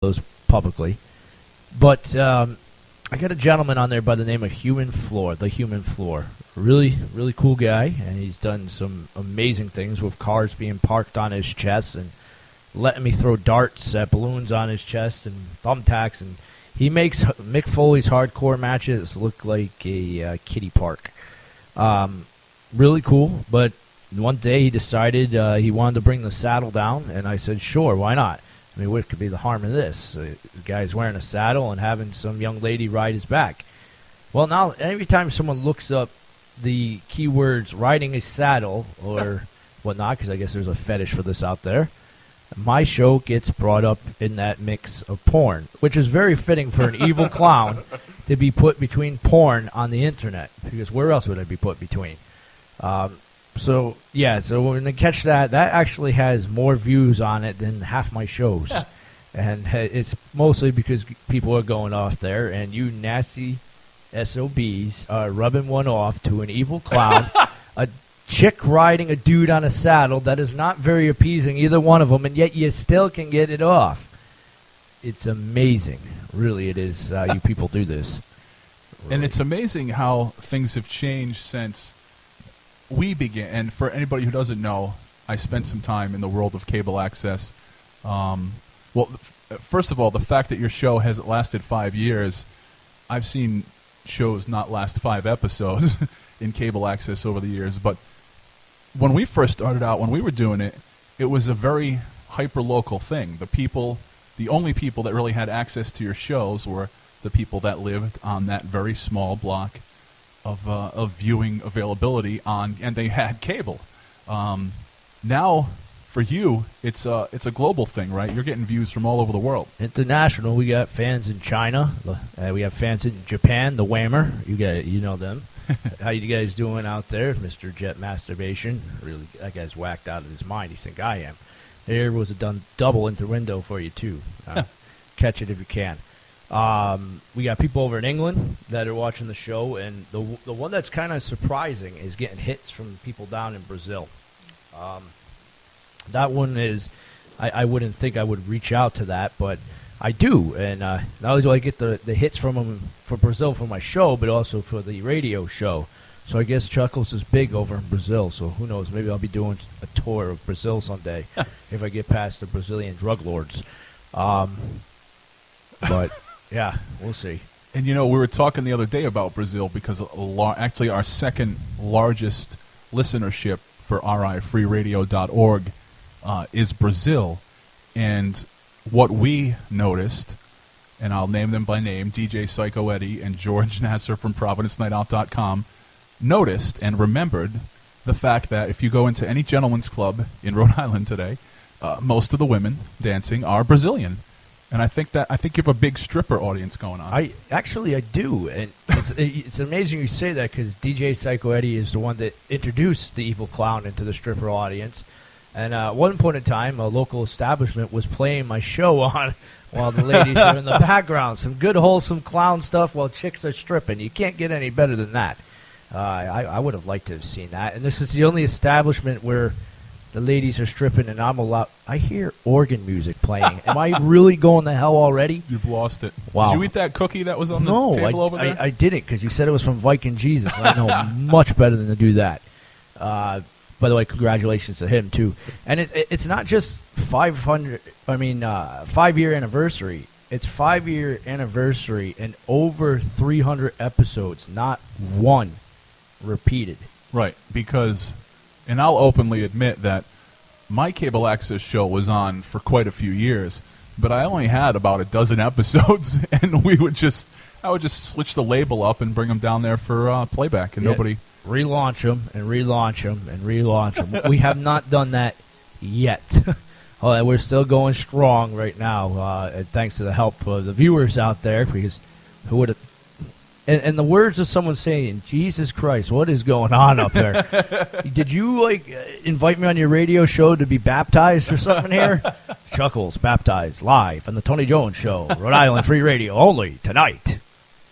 those publicly. But I got a gentleman on there by the name of the Human Floor. Really, really cool guy, and he's done some amazing things with cars being parked on his chest and letting me throw darts at balloons on his chest and thumbtacks, and he makes Mick Foley's hardcore matches look like a kiddie park. Really cool, but one day he decided he wanted to bring the saddle down, and I said, sure, why not? I mean, what could be the harm in this? The guy's wearing a saddle and having some young lady ride his back. Well, now, every time someone looks up the keywords riding a saddle or whatnot, because I guess there's a fetish for this out there, my show gets brought up in that mix of porn, which is very fitting for an evil clown to be put between porn on the internet, because where else would I be put between? So when they catch that actually has more views on it than half my shows. Yeah. And it's mostly because people are going off there, and you nasty SOBs are rubbing one off to an evil clown, a chick riding a dude on a saddle that is not very appeasing, either one of them, and yet you still can get it off. It's amazing. Really, it is. You people do this. Really. And it's amazing how things have changed since we began. And for anybody who doesn't know, I spent some time in the world of cable access. First of all, the fact that your show has lasted 5 years, I've seen shows not last 5 episodes in cable access over the years. But when we first started out, when we were doing it, it was a very hyper-local thing. The only people that really had access to your shows were the people that lived on that very small block of viewing availability and they had cable. Now, for you, it's a global thing, right? You're getting views from all over the world. International. We got fans in China. We have fans in Japan. The Whammer. You know them. How you guys doing out there, Mr. Jet Masturbation? Really, that guy's whacked out of his mind. You think I am? There was a double innuendo for you too. Catch it if you can. We got people over in England that are watching the show, and the one that's kind of surprising is getting hits from people down in Brazil. That one is, I wouldn't think I would reach out to that, but I do. And not only do I get the hits from them for Brazil for my show, but also for the radio show. So I guess Chuckles is big over in Brazil, so who knows? Maybe I'll be doing a tour of Brazil someday if I get past the Brazilian drug lords. But... yeah, we'll see. And, we were talking the other day about Brazil because actually our second largest listenership for rifreeradio.org is Brazil. And what we noticed, and I'll name them by name, DJ Psycho Eddie and George Nasser from ProvidenceNightOut.com, noticed and remembered the fact that if you go into any gentleman's club in Rhode Island today, most of the women dancing are Brazilian. And I think you have a big stripper audience going on. I do, and it's amazing you say that because DJ Psycho Eddie is the one that introduced the evil clown into the stripper audience. And at one point in time, a local establishment was playing my show on while the ladies are in the background. Some good, wholesome clown stuff while chicks are stripping. You can't get any better than that. I would have liked to have seen that. And this is the only establishment where the ladies are stripping, and I'm allowed. I hear organ music playing. Am I really going to hell already? You've lost it. Wow. Did you eat that cookie that was on the table over there? I didn't, because you said it was from Viking Jesus. I know much better than to do that. By the way, congratulations to him, too. And it's not just 5-year anniversary. It's 5-year anniversary and over 300 episodes, not one repeated. Right, because... and I'll openly admit that my cable access show was on for quite a few years, but I only had about a dozen episodes, and I would just switch the label up and bring them down there for playback, and nobody... relaunch them and relaunch them and relaunch them. We have not done that yet. We're still going strong right now, and thanks to the help of the viewers out there, because who would have... And the words of someone saying, Jesus Christ, what is going on up there? Did you, invite me on your radio show to be baptized or something here? Chuckles, baptized, live on the Tony Jones Show, Rhode Island Free Radio, only tonight.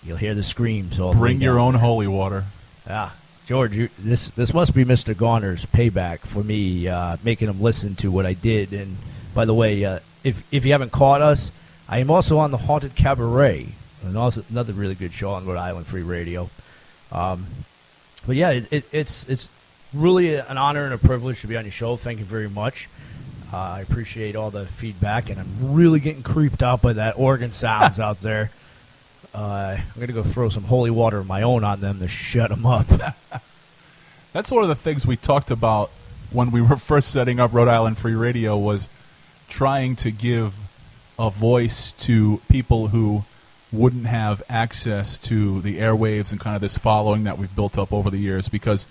You'll hear the screams all Bring your own holy water. Yeah. George, this must be Mr. Garner's payback for me making him listen to what I did. And, by the way, if you haven't caught us, I am also on the Haunted Cabaret, and also another really good show on Rhode Island Free Radio. But yeah, it's really an honor and a privilege to be on your show. Thank you very much. I appreciate all the feedback, and I'm really getting creeped out by that organ sounds out there. I'm going to go throw some holy water of my own on them to shut them up. That's one of the things we talked about when we were first setting up Rhode Island Free Radio, was trying to give a voice to people who wouldn't have access to the airwaves and kind of this following that we've built up over the years. Because,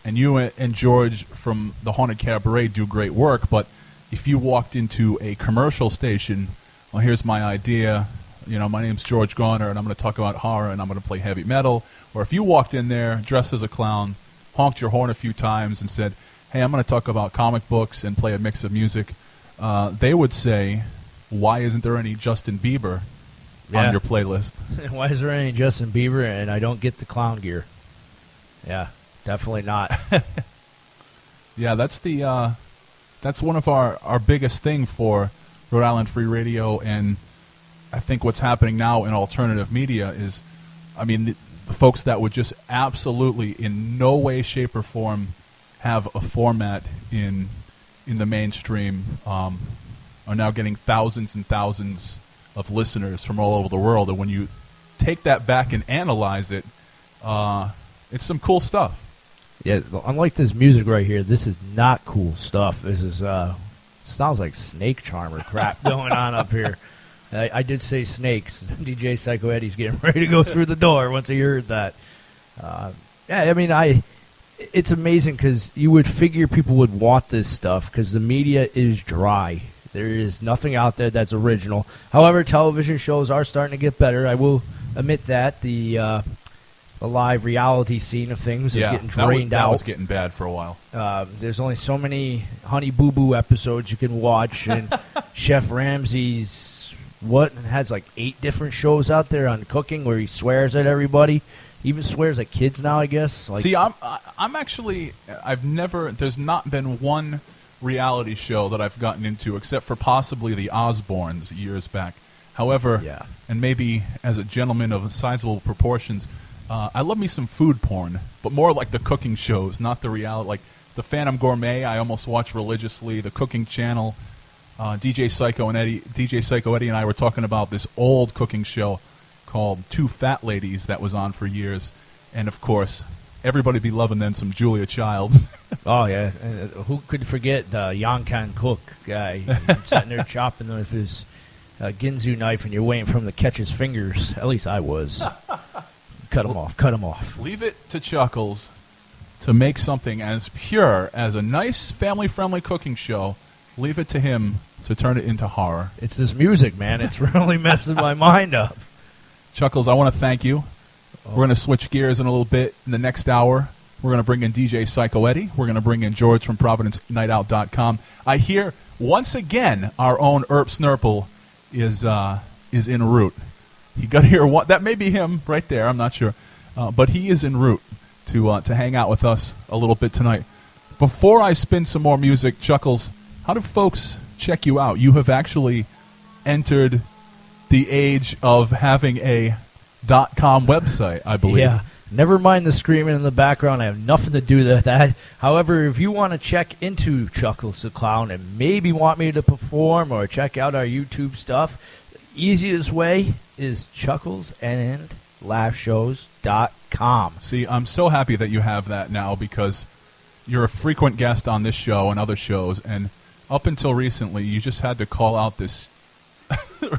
and you and George from the Haunted Cabaret do great work, but if you walked into a commercial station, well, here's my idea, you know, my name's George Garner, and I'm going to talk about horror, and I'm going to play heavy metal. Or if you walked in there dressed as a clown, honked your horn a few times, and said, hey, I'm going to talk about comic books and play a mix of music, they would say, why isn't there any Justin Bieber on your playlist? Why is there any Justin Bieber and I don't get the clown gear? Yeah, definitely not. Yeah, that's one of our biggest thing for Rhode Island Free Radio, and I think what's happening now in alternative media is, I mean, the folks that would just absolutely in no way, shape, or form have a format in the mainstream are now getting thousands and thousands of listeners from all over the world. And when you take that back and analyze it, it's some cool stuff. Yeah, unlike this music right here, this is not cool stuff. This is sounds like snake charmer crap going on up here. I did say snakes. DJ Psycho Eddie's getting ready to go through the door once he heard that. Yeah, I mean, it's amazing because you would figure people would want this stuff because the media is dry. There is nothing out there that's original. However, television shows are starting to get better. I will admit that. The live reality scene of things is getting drained out. That was getting bad for a while. There's only so many Honey Boo Boo episodes you can watch, and Chef Ramsay's has like 8 different shows out there on cooking where he swears at everybody. Even swears at kids now, I guess. Like, see, I'm actually, there's not been one reality show that I've gotten into except for possibly the Osbournes years back. However, and maybe as a gentleman of sizable proportions, I love me some food porn, but more like the cooking shows, not the reality. Like the Phantom Gourmet, I almost watch religiously. The Cooking Channel, DJ Psycho Eddie and I were talking about this old cooking show called Two Fat Ladies that was on for years, and of course, everybody be loving then some Julia Child. Oh yeah, who could forget the Yonkan Cook guy sitting there chopping with his Ginzu knife, and you're waiting for him to catch his fingers. At least I was. Cut him off. Leave it to Chuckles to make something as pure as a nice family-friendly cooking show. Leave it to him to turn it into horror. It's this music, man. It's really messing my mind up. Chuckles, I want to thank you. We're going to switch gears in a little bit. In the next hour, we're going to bring in DJ Psycho Eddie. We're going to bring in George from ProvidenceNightOut.com. I hear, once again, our own Erp Snurple is en route. He got here. That may be him right there. I'm not sure. But he is en route to hang out with us a little bit tonight. Before I spin some more music, Chuckles, how do folks check you out? You have actually entered the age of having a .com website, I believe. Yeah. Never mind the screaming in the background. I have nothing to do with that. However, if you want to check into Chuckles the Clown and maybe want me to perform or check out our YouTube stuff, the easiest way is chucklesandlaughshows.com. See, I'm so happy that you have that now because you're a frequent guest on this show and other shows, and up until recently, you just had to call out this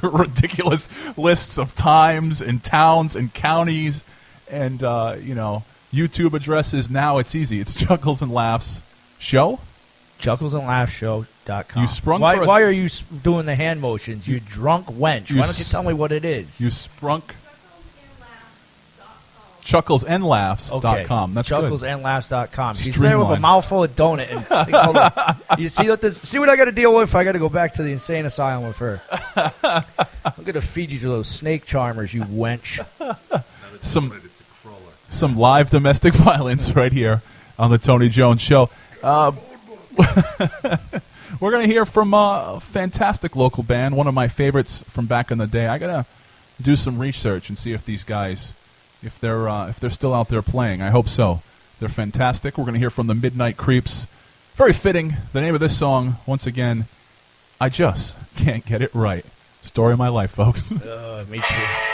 ridiculous lists of times and towns and counties and, YouTube addresses. Now it's easy. It's Chuckles and Laughs Show? chucklesandlaughshow.com. You sprung why are you doing the hand motions? You drunk wench. Why don't you tell me what it is? You sprunk... chucklesandlaughs.com. Okay. That's chucklesandlaughs.com. She's there with a mouthful of donut. And hold on. You see what I got to deal with? I got to go back to the insane asylum with her. I'm going to feed you to those snake charmers, you wench. Some live domestic violence right here on the Tony Jones Show. We're going to hear from a fantastic local band, one of my favorites from back in the day. I got to do some research and see if these guys, if they're still out there playing. I hope so. They're fantastic. We're going to hear from the Midnight Creeps. Very fitting. The name of this song, once again, I Just Can't Get It Right. Story of my life, folks. Me too.